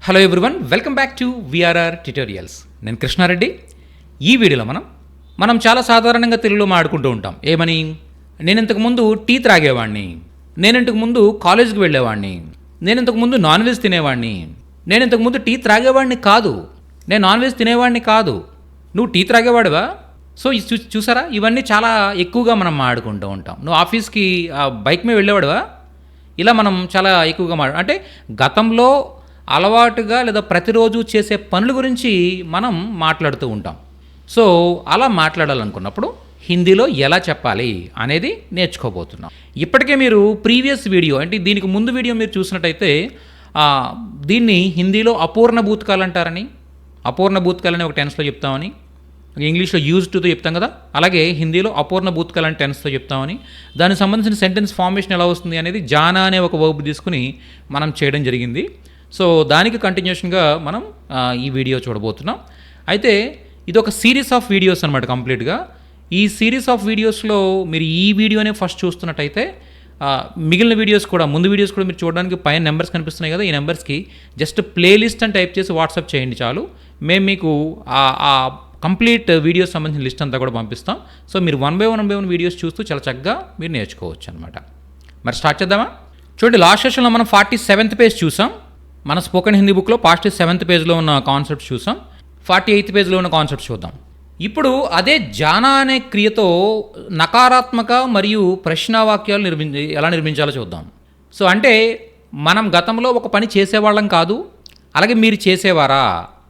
Hello everyone, welcome back to VRR tutorials. నేను కృష్ణారెడ్డి. ఈ వీడియోలో మనం చాలా సాధారణంగా తెలుగులో మాట్లాడుకుంటూ ఉంటాం. ఏమని? నేను ఇంతకుముందు టీ త్రాగేవాడిని, నేను ఇంతకుముందు కాలేజీకి వెళ్ళేవాడిని, నేను ఇంతకుముందు నాన్ వెజ్ తినేవాడిని, నేను ఇంతకుముందు టీ త్రాగేవాడిని కాదు, నేను నాన్ వెజ్ తినేవాడిని కాదు, నువ్వు టీ త్రాగేవాడివా? సో చూసారా, ఇవన్నీ చాలా ఎక్కువగా మనం మాట్లాడుకుంటూ ఉంటాం. నువ్వు ఆఫీస్కి బైక్ మీద వెళ్ళేవాడివా? ఇలా మనం చాలా ఎక్కువగా అంటే గతంలో అలవాటుగా లేదా ప్రతిరోజు చేసే పనుల గురించి మనం మాట్లాడుతూ ఉంటాం. సో అలా మాట్లాడాలనుకున్నప్పుడు హిందీలో ఎలా చెప్పాలి అనేది నేర్చుకోబోతున్నాం. ఇప్పటికే మీరు ప్రీవియస్ వీడియో అంటే దీనికి ముందు వీడియో మీరు చూసినట్టయితే దీన్ని హిందీలో అపూర్ణ భూతకాలు అంటారని, అపూర్ణ భూతకాలని ఒక టెన్స్లో చెప్తామని, ఇంగ్లీష్లో యూజ్ టుతో చెప్తాం కదా, అలాగే హిందీలో అపూర్ణ భూతకాలు అని టెన్స్తో చెప్తామని, దానికి సంబంధించిన సెంటెన్స్ ఫార్మేషన్ ఎలా వస్తుంది అనేది జానా అనే ఒక వర్బ్ తీసుకుని మనం చేయడం జరిగింది. సో దానికి కంటిన్యూషన్గా మనం ఈ వీడియో చూడబోతున్నాం. అయితే ఇది ఒక సిరీస్ ఆఫ్ వీడియోస్ అనమాట. కంప్లీట్గా ఈ సిరీస్ ఆఫ్ వీడియోస్లో మీరు ఈ వీడియోనే ఫస్ట్ చూస్తున్నట్టయితే మిగిలిన వీడియోస్ కూడా, ముందు వీడియోస్ కూడా మీరు చూడడానికి పైన నెంబర్స్ కనిపిస్తున్నాయి కదా, ఈ నెంబర్స్కి జస్ట్ ప్లేలిస్ట్ అని టైప్ చేసి వాట్సాప్ చేయండి చాలు. మేము మీకు ఆ కంప్లీట్ వీడియోస్ సంబంధించిన లిస్ట్ అంతా కూడా పంపిస్తాం. సో మీరు వన్ బై వన్ వీడియోస్ చూస్తూ చాలా చక్కగా మీరు నేర్చుకోవచ్చు అనమాట. మరి స్టార్ట్ చేద్దామా? చూడండి, లాస్ట్ సెషన్లో మనం 47th పేజ్ చూసాం. మన స్పోకెన్ హిందీ బుక్లో 47th పేజ్లో ఉన్న కాన్సెప్ట్స్ చూసాం. 48th పేజ్లో ఉన్న కాన్సెప్ట్స్ చూద్దాం. ఇప్పుడు అదే జానా అనే క్రియతో నకారాత్మక మరియు ప్రశ్నావాక్యాలు ఎలా నిర్మించాలో చూద్దాం. సో అంటే మనం గతంలో ఒక పని చేసేవాళ్ళం కాదు, అలాగే మీరు చేసేవారా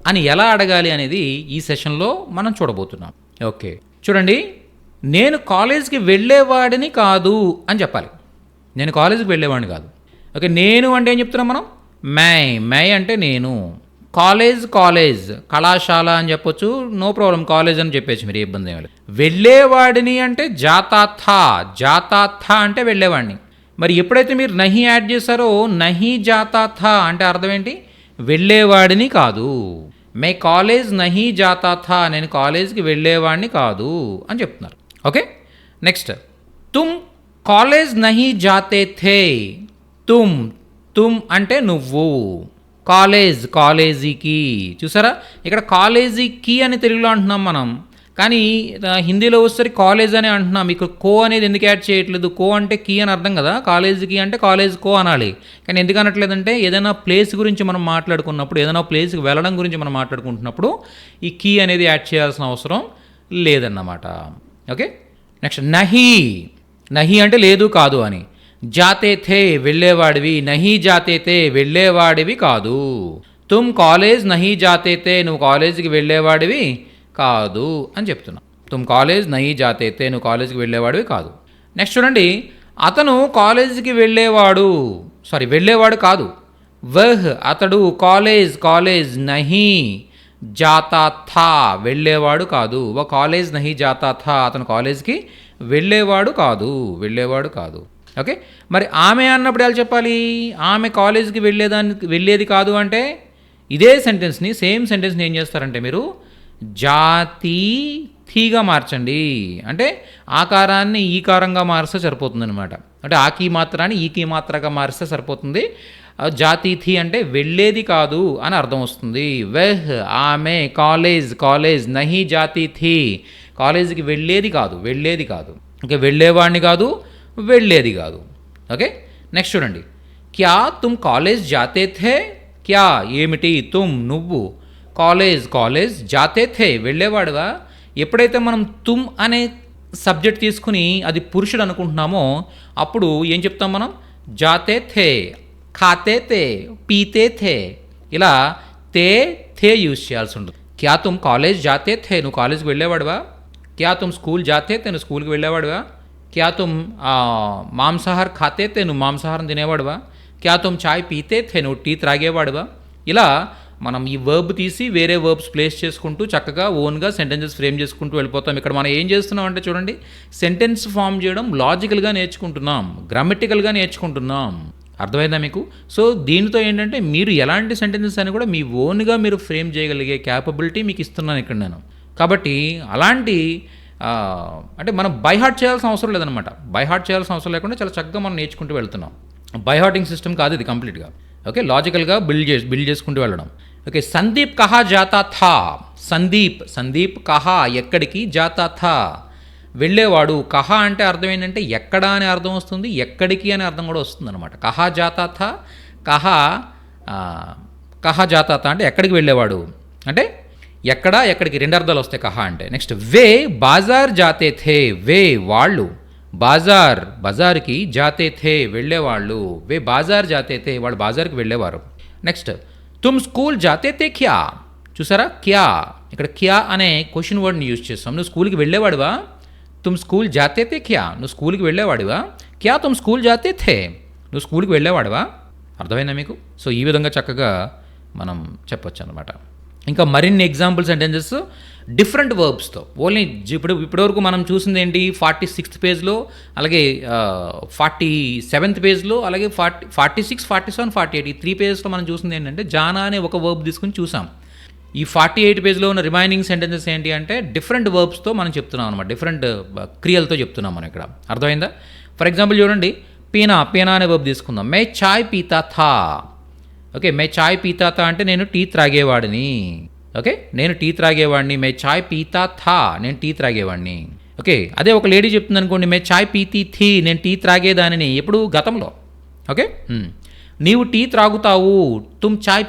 అని ఎలా అడగాలి అనేది ఈ సెషన్లో మనం చూడబోతున్నాం. ఓకే, చూడండి, నేను కాలేజ్కి వెళ్ళేవాడిని కాదు అని చెప్పాలి. నేను కాలేజీకి వెళ్ళేవాడిని కాదు. ఓకే, నేను అంటే ఏం చెప్తున్నాం మనం? మై అంటే నేను. కాలేజ్ కళాశాల అని చెప్పొచ్చు, నో ప్రాబ్లం, కాలేజ్ అని చెప్పేసి మీరు ఇబ్బంది ఏమి లేదు. వెళ్ళేవాడిని అంటే జాతా అంటే వెళ్ళేవాడిని. మరి ఎప్పుడైతే మీరు నహి యాడ్ చేశారో, నహి జాతా అంటే అర్థం ఏంటి? వెళ్ళేవాడిని కాదు. మే కాలేజ్ నహి జాతా, నేను కాలేజ్కి వెళ్ళేవాడిని కాదు అని చెప్తున్నారు. ఓకే, నెక్స్ట్, తుమ్ కాలేజ్ నహి జాతే థే. తుమ్ అంటే నువ్వు, కాలేజీకి. చూసారా, ఇక్కడ కాలేజీకి అని తెలుగులో అంటున్నాం మనం, కానీ హిందీలో వచ్చేసరికి కాలేజ్ అని అంటున్నాం. ఇక్కడ కో అనేది ఎందుకు యాడ్ చేయట్లేదు? కో అంటే కీ అని అర్థం కదా, కాలేజీకి అంటే కాలేజ్ కో అనాలి. కానీ ఎందుకు అనట్లేదంటే ఏదైనా ప్లేస్ గురించి మనం మాట్లాడుకున్నప్పుడు, ఏదైనా ప్లేస్కి వెళ్ళడం గురించి మనం మాట్లాడుకుంటున్నప్పుడు ఈ కీ అనేది యాడ్ చేయాల్సిన అవసరం లేదన్నమాట. ఓకే, నెక్స్ట్, నహి అంటే లేదు కాదు అని. జాతే థే వెళ్ళేవాడివి, నహి జాతే థే వెళ్ళేవాడివి కాదు. తుమ్ కాలేజ్ నహి జాతే థే నువ్వు కాలేజీకి వెళ్ళేవాడివి కాదు అని చెప్తున్నా. తుమ్ కాలేజ్ నహి జాతే థే నువ్వు కాలేజీకి వెళ్ళేవాడివి కాదు. నెక్స్ట్ చూడండి, అతను కాలేజీకి వెళ్ళేవాడు కాదు. అతడు కాలేజ్ నహి జాతా థా వెళ్ళేవాడు కాదు. కాలేజ్ నహి జాతా థా అతను కాలేజ్కి వెళ్ళేవాడు కాదు. ఓకే, మరి ఆమె అన్నప్పుడు ఎలా చెప్పాలి? ఆమె కాలేజీకి వెళ్ళేది కాదు అంటే ఇదే సెంటెన్స్ని, సేమ్ సెంటెన్స్ని ఏం చేస్తారంటే మీరు జాతి థీగా మార్చండి. అంటే ఆకారాన్ని ఈకారంగా మారిస్తే సరిపోతుంది అనమాట. అంటే ఆకి మాత్రాన్ని ఈకి మాత్రగా మారిస్తే సరిపోతుంది. జాతి థీ అంటే వెళ్ళేది కాదు అని అర్థం వస్తుంది. ఆమె కాలేజ్ నహి జాతి థీ కాలేజీకి వెళ్ళేది కాదు. ఓకే, వెళ్ళేవాడిని కాదు, వెళ్ళేది కాదు. ఓకే, నెక్స్ట్ చూడండి, క్యా తుమ్ కాలేజ్ జాతే థే. క్యా ఏమిటి? తుమ్ నువ్వు, కాలేజ్ జాతే థే వెళ్ళేవాడుగా. ఎప్పుడైతే మనం తుమ్ అనే సబ్జెక్ట్ తీసుకుని అది పురుషుడు అనుకుంటున్నామో అప్పుడు ఏం చెప్తాం మనం? జాతే థే, ఖాతే థే, పీతే థే, ఇలా థే యూజ్ చేయాల్సి ఉంటుంది. క్యా తుమ్ కాలేజ్ జాతే థే నువ్వు కాలేజ్కి వెళ్ళేవాడువా? క్యా తుమ్ స్కూల్ జాతే థే నువ్వు స్కూల్కి వెళ్ళేవాడువా? క్యా తుమ్ మాంసాహార ఖాతే థే నువ్వు మాంసాహారం తినేవాడువా? క్యా తుమ్ చాయ్ పీతే థే నువ్వు టీ త్రాగేవాడువా? ఇలా మనం ఈ వర్బ్ తీసి వేరే వర్బ్స్ ప్లేస్ చేసుకుంటూ చక్కగా ఓన్గా సెంటెన్సెస్ ఫ్రేమ్ చేసుకుంటూ వెళ్ళిపోతాం. ఇక్కడ మనం ఏం చేస్తున్నాం అంటే చూడండి, సెంటెన్స్ ఫామ్ చేయడం లాజికల్గా నేర్చుకుంటున్నాం, గ్రామటికల్గా నేర్చుకుంటున్నాం. అర్థమైందా మీకు? సో దీనితో ఏంటంటే మీరు ఎలాంటి సెంటెన్సెస్ అని కూడా మీ ఓన్గా మీరు ఫ్రేమ్ చేయగలిగే క్యాపబిలిటీ మీకు ఇస్తున్నాను ఇక్కడ నేను. కాబట్టి అలాంటి అంటే మనం బైహార్ట్ చేయాల్సిన అవసరం లేదనమాట. బైహార్ట్ చేయాల్సిన అవసరం లేకుండా చాలా చక్కగా మనం నేర్చుకుంటూ వెళ్తున్నాం. బైహార్టింగ్ సిస్టమ్ కాదు ఇది కంప్లీట్గా. ఓకే, లాజికల్గా బిల్డ్ చేసుకుంటూ వెళ్ళడం. ఓకే, సందీప్ కహా జాతా థా. సందీప్ కహా ఎక్కడికి, జాతా థా వెళ్ళేవాడు. కహా అంటే అర్థం ఏంటంటే ఎక్కడ అనే అర్థం వస్తుంది, ఎక్కడికి అనే అర్థం కూడా వస్తుంది అనమాట. కహా జాతా థా, కహా కహా జాతా థా అంటే ఎక్కడికి వెళ్ళేవాడు అంటే ఎక్కడ, ఎక్కడికి, రెండు అర్థాలు వస్తాయి కహా అంటే. నెక్స్ట్ వే బాజార్ జాతే థే. వే వాళ్ళు, బజార్కి, జాతే థే వెళ్ళేవాళ్ళు. వే బాజార్ జాతే థే వాళ్ళు బాజార్కి వెళ్ళేవారు. నెక్స్ట్ తుమ్ స్కూల్ జాతే థే క్యా. చూసారా, క్యా, ఇక్కడ క్యా అనే క్వశ్చన్ వర్డ్ని యూజ్ చేస్తాం. నువ్వు స్కూల్కి వెళ్ళేవాడివా, తుమ్ స్కూల్ జాతే థే క్యా, నువ్వు స్కూల్కి వెళ్ళేవాడివా, క్యా తుమ్ స్కూల్ జాతే థే, నువ్వు స్కూల్కి వెళ్ళేవాడివా. అర్థమైందా మీకు? సో ఈ విధంగా చక్కగా మనం చెప్పొచ్చు అనమాట. ఇంకా మరిన్ని ఎగ్జాంపుల్ సెంటెన్సెస్ డిఫరెంట్ వర్బ్స్తో. ఓన్లీ ఇప్పటివరకు మనం చూసింది ఏంటి, 46th పేజ్లో, అలాగే 47th పేజ్లో, అలాగే 46, 47, 48 ఈ 3 పేజెస్లో మనం చూసింది ఏంటంటే జానా అనే ఒక వర్బ్ తీసుకుని చూసాం. ఈ 48 పేజ్లో ఉన్న రిమైనింగ్ సెంటెన్సెస్ ఏంటి అంటే డిఫరెంట్ వర్బ్స్తో మనం చెప్తున్నాం అనమాట, డిఫరెంట్ క్రియలతో చెప్తున్నాం మనం ఇక్కడ. అర్థమైందా? ఫర్ ఎగ్జాంపుల్ చూడండి, పీనా అనే వర్బ్ తీసుకుందాం. మే చాయ్ పీతా థా. ఓకే, మే చాయ్ పీతా థా అంటే నేను టీ త్రాగేవాడిని. ఓకే, నేను టీ త్రాగేవాడిని. మే చాయ్ పీతా థా, నేను టీ త్రాగేవాడిని. ఓకే, అదే ఒక లేడీ చెప్తుంది అనుకోండి, మే చాయ్ పీతీ థీ, నేను టీ త్రాగేదానిని. ఎప్పుడు, గతంలో. ఓకే, నీవు టీ త్రాగుతావు. తుమ్ చాయ్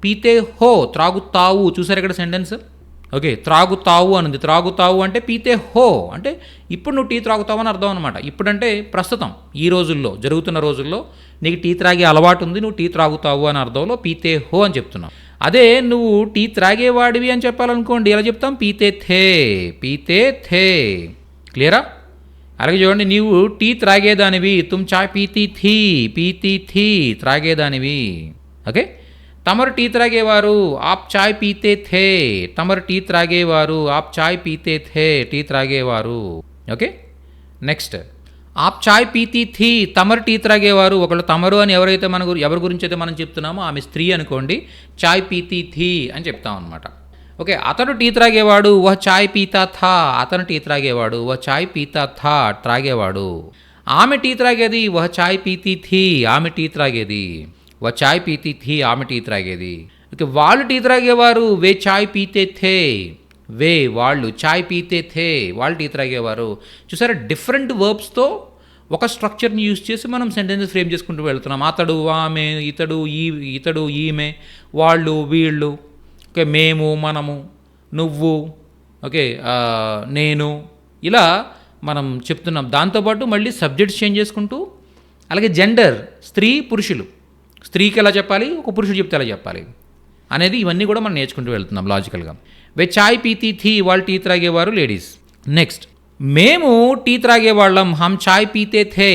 పీతే హో, త్రాగుతావు. చూసారు ఇక్కడ సెంటెన్స్. ఓకే, త్రాగుతావు అనుంది. త్రాగుతావు అంటే పీతే హో అంటే ఇప్పుడు నువ్వు టీ త్రాగుతావు అని అర్థం అనమాట. ఇప్పుడంటే ప్రస్తుతం, ఈ రోజుల్లో, జరుగుతున్న రోజుల్లో నీకు టీ త్రాగే అలవాటు ఉంది, నువ్వు టీ త్రాగుతావు అని అర్థంలో పీతే హో అని చెప్తున్నావు. అదే నువ్వు టీ త్రాగేవాడివి అని చెప్పాలనుకోండి, ఎలా చెప్తాం, పీతే థే. క్లియరా? అలాగే చూడండి, నీవు టీ త్రాగేదానివి. తుమ్ చాయ్ పీతీ థీ, త్రాగేదానివి. ఓకే, తమరు టీ త్రాగేవారు. ఆప్ చాయ్ పీతే థే, తమరు టీ త్రాగేవారు. ఆప్ చాయ్ పీతే థే, టీ త్రాగేవారు. ఓకే, నెక్స్ట్ ఆప్ చాయ్ పీతీ థీ, తమరు టీ త్రాగేవారు. ఒకళ్ళు తమరు అని ఎవరి గురించి అయితే మనం చెప్తున్నామో ఆమె స్త్రీ అనుకోండి, చాయ్ పీతీ థీ అని చెప్తాం అనమాట. ఓకే, అతడు టీ త్రాగేవాడు. వహ్ చాయ్ పీతా థా, అతను టీ త్రాగేవాడు. వహ్ చాయ్ పీతా థా, త్రాగేవాడు. ఆమె టీ త్రాగేది. వహ్ చాయ్ పీతీ థీ, ఆమె టీ త్రాగేది. వహ్ చాయ్ పీతీ థీ, ఆమె టీ త్రాగేది. ఓకే, వాళ్ళు టీ త్రాగేవారు. వే చాయ్ పీతే థే, వే వాళ్ళు, చాయ్ పీతే థే వాళ్ళు టీ త్రాగేవారు. చూసారా, డిఫరెంట్ వర్బ్స్తో ఒక స్ట్రక్చర్ని యూజ్ చేసి మనం సెంటెన్సెస్ ఫ్రేమ్ చేసుకుంటూ వెళ్తున్నాం. అతడు, ఆమె, ఇతడు, ఈమె, వాళ్ళు, వీళ్ళు. ఓకే, మేము, మనము, నువ్వు, ఓకే, నేను, ఇలా మనం చెప్తున్నాం. దాంతోపాటు మళ్ళీ సబ్జెక్ట్స్ చేంజ్ చేసుకుంటూ, అలాగే జెండర్, స్త్రీ, పురుషులు. స్త్రీకి ఎలా చెప్పాలి, ఒక పురుషుడు చెప్తే ఎలా చెప్పాలి అనేది ఇవన్నీ కూడా మనం నేర్చుకుంటూ వెళ్తున్నాం లాజికల్గా. వే చాయ్ పీతీ థీ, వాళ్ళు టీ త్రాగేవారు, లేడీస్. నెక్స్ట్ మేము టీ త్రాగేవాళ్ళం. హమ్ చాయ్ పీతే థే,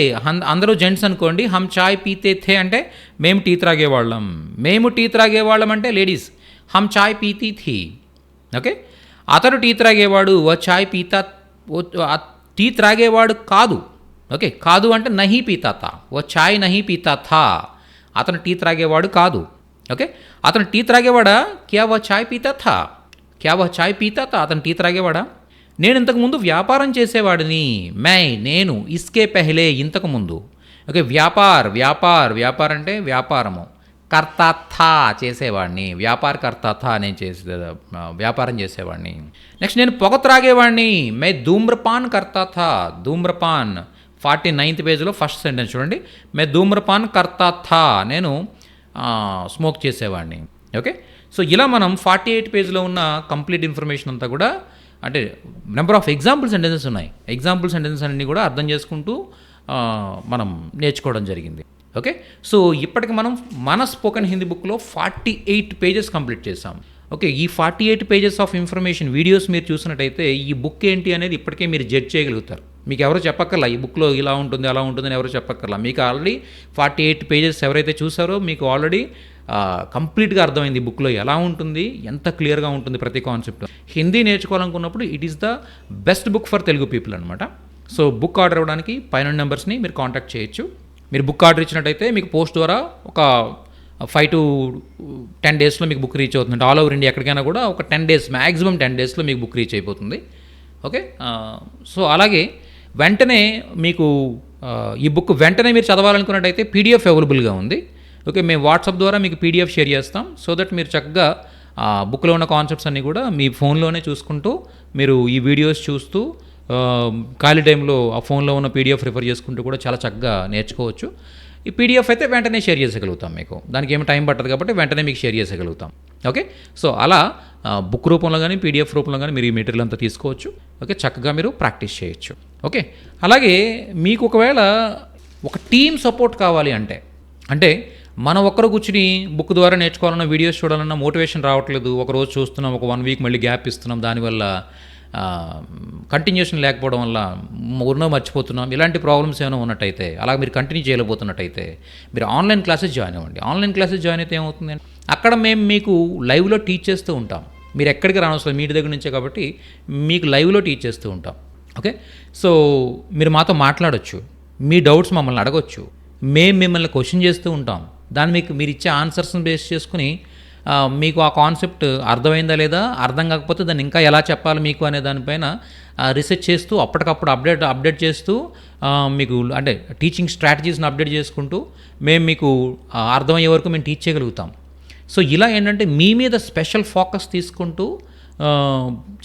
అందరూ జెంట్స్ అనుకోండి. హమ్ చాయ్ పీతే థే అంటే మేము టీ త్రాగేవాళ్ళం. మేము టీ త్రాగేవాళ్ళం అంటే లేడీస్. హమ్ చాయ్ పీతీ థీ. ఓకే, అతడు టీ త్రాగేవాడు. వ చాయ్ పీతా, టీ త్రాగేవాడు కాదు. ఓకే, కాదు అంటే నహీ పీతా థా. వ చాయ్ నహీ పీతా థా, అతను టీ త్రాగేవాడు కాదు. ఓకే, అతను టీ త్రాగేవాడా, క్యా వ చాయ్ పీతా థా, అతను టీ త్రాగేవాడా. నేను ఇంతకుముందు వ్యాపారం చేసేవాడిని. నేను, ఇస్కే పెహలే, ఇంతకుముందు. ఓకే, వ్యాపార్ అంటే వ్యాపారము. కర్తా థా, చేసేవాడిని. కర్తా థా, నేను వ్యాపారం చేసేవాడిని. నెక్స్ట్ నేను పొగ త్రాగేవాడిని. మే ధూమ్రపాన్ కర్తా థా. ధూమ్రపాన్ 49th పేజ్లో ఫస్ట్ సెంటెన్స్ చూడండి. మే ధూమ్రపాన్ కర్తా థా, నేను స్మోక్ చేసేవాడిని. ఓకే, సో ఇలా మనం 48 పేజ్లో ఉన్న కంప్లీట్ ఇన్ఫర్మేషన్ అంతా కూడా, అంటే నెంబర్ ఆఫ్ ఎగ్జాంపుల్ సెంటెన్సెస్ ఉన్నాయి. ఎగ్జాంపుల్ సెంటెన్సెస్ అన్నీ కూడా అర్థం చేసుకుంటూ మనం నేర్చుకోవడం జరిగింది. ఓకే, సో ఇప్పటికి మనం మన స్పోకెన్ హిందీ బుక్లో 48 పేజెస్ కంప్లీట్ చేసాం. ఓకే, ఈ 48 పేజెస్ ఆఫ్ ఇన్ఫర్మేషన్ వీడియోస్ మీరు చూసినట్టయితే ఈ బుక్ ఏంటి అనేది ఇప్పటికే మీరు జడ్జ్ చేయగలుగుతారు. మీకు ఎవరు చెప్పక్కర్లా ఈ బుక్లో ఇలా ఉంటుంది అలా ఉంటుందని ఎవరు చెప్పక్కర్లా. మీకు ఆల్రెడీ 48 పేజెస్ ఎవరైతే చూసారో మీకు ఆల్రెడీ కంప్లీట్గా అర్థమైంది ఈ బుక్లో ఎలా ఉంటుంది, ఎంత క్లియర్గా ఉంటుంది ప్రతి కాన్సెప్ట్. హిందీ నేర్చుకోవాలనుకున్నప్పుడు it is the best book for Telugu people అనమాట. సో బుక్ ఆర్డర్ అవ్వడానికి పైన నెంబర్స్ని మీరు కాంటాక్ట్ చేయొచ్చు. మీరు బుక్ ఆర్డర్ ఇచ్చినట్టయితే మీకు పోస్ట్ ద్వారా ఒక 5 to 10 డేస్లో మీకు బుక్ రీచ్ అవుతుంది. ఆల్ ఓవర్ ఇండియా ఎక్కడికైనా కూడా ఒక 10 డేస్, మ్యాక్సిమం 10 డేస్లో మీకు బుక్ రీచ్ అయిపోతుంది. ఓకే, సో అలాగే వెంటనే మీకు ఈ బుక్ వెంటనే మీరు చదవాలనుకున్నట్టయితే పీడిఎఫ్ అవైలబుల్గా ఉంది. ఓకే, మేము వాట్సాప్ ద్వారా మీకు పీడిఎఫ్ షేర్ చేస్తాం. సో దట్ మీరు చక్కగా బుక్లో ఉన్న కాన్సెప్ట్స్ అన్నీ కూడా మీ ఫోన్లోనే చూసుకుంటూ మీరు ఈ వీడియోస్ చూస్తూ ఖాళీ టైంలో ఆ ఫోన్లో ఉన్న పీడిఎఫ్ రిఫర్ చేసుకుంటూ కూడా చాలా చక్కగా నేర్చుకోవచ్చు. ఈ పీడిఎఫ్ అయితే వెంటనే షేర్ చేసగలుగుతాం మీకు, దానికి ఏమి టైం పట్టదు కాబట్టి వెంటనే మీకు షేర్ చేసగలుగుతాం. ఓకే, సో అలా బుక్ రూపంలో కానీ పీడిఎఫ్ రూపంలో కానీ మీరు ఈ మెటీరియల్ అంతా తీసుకోవచ్చు. ఓకే, చక్కగా మీరు ప్రాక్టీస్ చేయొచ్చు. ఓకే, అలాగే మీకు ఒకవేళ ఒక టీమ్ సపోర్ట్ కావాలి అంటే మనం ఒక్కరు కూర్చుని బుక్ ద్వారా నేర్చుకోవాలన్నా, వీడియోస్ చూడాలన్నా మోటివేషన్ రావట్లేదు, ఒక రోజు చూస్తున్నాం, ఒక 1 వీక్ మళ్ళీ గ్యాప్ ఇస్తున్నాం, దానివల్ల కంటిన్యూషన్ లేకపోవడం వల్ల ఉన్నో మర్చిపోతున్నాం, ఇలాంటి ప్రాబ్లమ్స్ ఏమైనా ఉన్నట్టయితే, అలా మీరు కంటిన్యూ చేయలేకపోతున్నట్టయితే మీరు ఆన్లైన్ క్లాసెస్ జాయిన్ అవ్వండి. ఆన్లైన్ క్లాసెస్ జాయిన్ అయితే ఏమవుతుంది, అక్కడ మేము మీకు లైవ్లో టీచ్ చేస్తూ ఉంటాం. మీరు ఎక్కడికి రానవసరం, మీ ఇంటి దగ్గర నుంచే కాబట్టి మీకు లైవ్లో టీచ్ చేస్తూ ఉంటాం. ఓకే, సో మీరు మాతో మాట్లాడొచ్చు, మీ డౌట్స్ మమ్మల్ని అడగొచ్చు, మేము మిమ్మల్ని క్వశ్చన్ చేస్తూ ఉంటాం. దాన్ని మీరు ఇచ్చే ఆన్సర్స్ని బేస్ చేసుకుని మీకు ఆ కాన్సెప్ట్ అర్థమైందా లేదా, అర్థం కాకపోతే దాన్ని ఇంకా ఎలా చెప్పాలి మీకు అనే దానిపైన రీసెర్చ్ చేస్తూ అప్పటికప్పుడు అప్డేట్ చేస్తూ మీకు అంటే టీచింగ్ స్ట్రాటజీస్ని అప్డేట్ చేసుకుంటూ మేము మీకు అర్థమయ్యే వరకు మేము టీచ్ చేయగలుగుతాం. సో ఇలా ఏంటంటే మీ మీద స్పెషల్ ఫోకస్ తీసుకుంటూ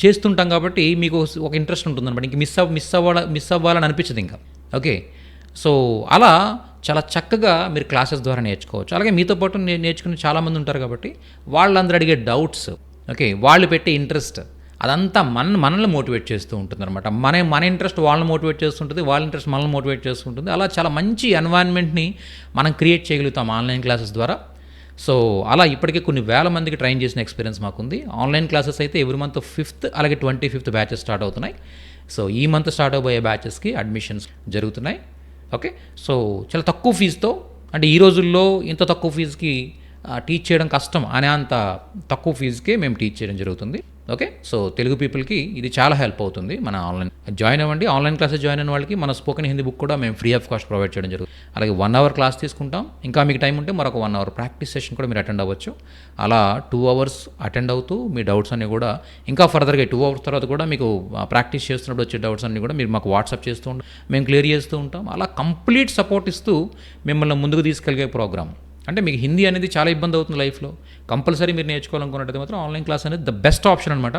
చేస్తుంటాం కాబట్టి మీకు ఒక ఇంట్రెస్ట్ ఉంటుంది అనమాట. ఇంక మిస్ అవ్వాలని అనిపించదు ఇంకా. ఓకే, సో అలా చాలా చక్కగా మీరు క్లాసెస్ ద్వారా నేర్చుకోవచ్చు. అలాగే మీతో పాటు నేర్చుకునే చాలామంది ఉంటారు కాబట్టి వాళ్ళందరూ అడిగే డౌట్స్, ఓకే, వాళ్ళు పెట్టే ఇంట్రెస్ట్, అదంతా మనల్ని మోటివేట్ చేస్తూ ఉంటుంది అనమాట. మన ఇంట్రెస్ట్ వాళ్ళని మోటివేట్ చేస్తుంటుంది, వాళ్ళ ఇంట్రెస్ట్ మనల్ని మోటివేట్ చేస్తుంటుంది. అలా చాలా మంచి ఎన్వైరన్మెంట్ని మనం క్రియేట్ చేయగలుగుతాం ఆన్లైన్ క్లాసెస్ ద్వారా. సో అలా ఇప్పటికే కొన్ని వేల మందికి ట్రైన్ చేసిన ఎక్స్పీరియన్స్ మాకుంది. ఆన్లైన్ క్లాసెస్ అయితే ఎవ్రీ మంత్ 5th అలాగే 25th బ్యాచెస్ స్టార్ట్ అవుతున్నాయి. సో ఈ మంత్ స్టార్ట్ అవబోయే బ్యాచెస్కి అడ్మిషన్స్ జరుగుతున్నాయి. ఓకే, సో చాలా తక్కువ ఫీజుతో, అంటే ఈ రోజుల్లో ఇంత తక్కువ ఫీజుకి టీచ్ చేయడం కష్టం అనే అంత తక్కువ ఫీజుకే మేము టీచ్ చేయడం జరుగుతుంది. ఓకే, సో తెలుగు పీపుల్కి ఇది చాలా హెల్ప్ అవుతుంది. మన ఆన్లైన్ జాయిన్ అవ్వండి. ఆన్లైన్ క్లాసెస్ జాయిన్ అయిన వాళ్ళకి మన స్పోకెన్ హిందీ బుక్ కూడా మేము ఫ్రీ ఆఫ్ కాస్ట్ ప్రొవైడ్ చేయడం జరుగుతుంది. అలాగే 1 hour క్లాస్ తీసుకుంటాం. ఇంకా మీకు టైం ఉంటే మరొక 1 hour ప్రాక్టీస్ సెషన్ కూడా మీరు అటెండ్ అవ్వచ్చు. అలా 2 hours అటెండ్ అవుతూ మీ డౌట్స్ అన్నీ కూడా ఇంకా ఫర్దర్గా 2 hours తర్వాత కూడా మీకు ప్రాక్టీస్ చేస్తున్నప్పుడు వచ్చే డౌట్స్ అన్నీ కూడా మీరు మాకు వాట్సాప్ చేస్తూ ఉంటాం, మేము క్లియర్ చేస్తూ ఉంటాం. అలా కంప్లీట్ సపోర్ట్ ఇస్తూ మిమ్మల్ని ముందుకు తీసుకెళ్ళే ప్రోగ్రామ్. అంటే మీకు హిందీ అనేది చాలా ఇబ్బంది అవుతుంది లైఫ్లో, కంపల్సరీ మీరు నేర్చుకోవాలనుకున్నట్టయితే మాత్రం ఆన్లైన్ క్లాస్ అనేది ద బెస్ట్ ఆప్షన్ అనమాట.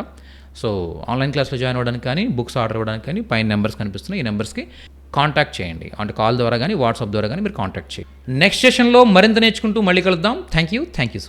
సో ఆన్లైన్ క్లాస్లో జాయిన్ అవ్వడానికి కానీ, బుక్స్ ఆర్డర్ అవ్వడానికి కానీ పైన నెంబర్స్ కనిపిస్తున్నాయి, ఈ నెంబర్స్కి కాంటాక్ట్ చేయండి. అంటే కాల్ ద్వారా కానీ వాట్సాప్ ద్వారా కానీ మీరు కాంటాక్ట్ చేయండి. నెక్స్ట్ సెషన్లో మరింత నేర్చుకుంటూ మళ్ళీ కలుద్దాం. Thank you so much.